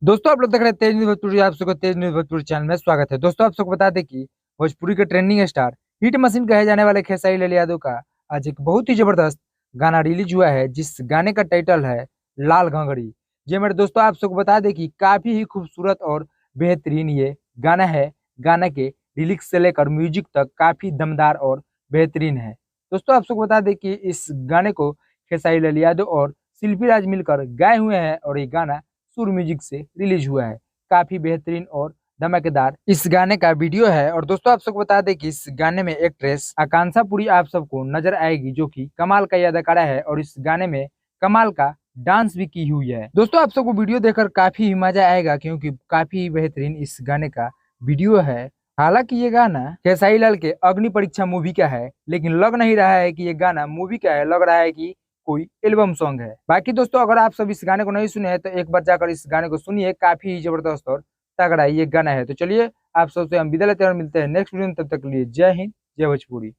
दोस्तों आप लोग देख रहे हैं तेज न्यूज भोजपुरी। आप सबको तेज न्यूज भोजपुरी चैनल में स्वागत है। दोस्तों आप सबको बता दें कि भोजपुरी के ट्रेंडिंग स्टार हिट मशीन कहे जाने वाले खेसारी लाल यादव का आज एक बहुत ही जबरदस्त गाना रिलीज हुआ है, जिस गाने का टाइटल है लाल घंघरी। जी मेरे दोस्तों आप सबको बता दें कि काफी ही खूबसूरत और बेहतरीन ये गाना है। गाना के लिरिक्स से लेकर म्यूजिक तक काफी दमदार और बेहतरीन है। दोस्तों आप सबको बता दें कि इस गाने को खेसारी लाल यादव और शिल्पी राज मिलकर गाए हुए हैं और ये गाना सुर म्यूजिक से रिलीज हुआ है। काफी बेहतरीन और धमाकेदार इस गाने का वीडियो है। और दोस्तों आप सबको बता दें कि इस गाने में एक्ट्रेस आकांक्षा पुरी आप सबको नजर आएगी, जो कि कमाल का अदाकारा है और इस गाने में कमाल का डांस भी की हुई है। दोस्तों आप सबको वीडियो देखकर काफी ही मजा आएगा, क्योंकि काफी बेहतरीन इस गाने का वीडियो है। हालांकि ये गाना खेसारी लाल के अग्नि परीक्षा मूवी का है, लेकिन लग नहीं रहा है कि ये गाना मूवी का है, लग रहा है कि कोई एल्बम सॉन्ग है। बाकी दोस्तों अगर आप सब इस गाने को नहीं सुने हैं तो एक बार जाकर इस गाने को सुनिए, काफी जबरदस्त और तगड़ा ये गाना है। तो चलिए आप सबसे हम विदा लेते हैं और मिलते हैं नेक्स्ट वीडियो में। तब तक के लिए जय हिंद, जय भोजपुरी।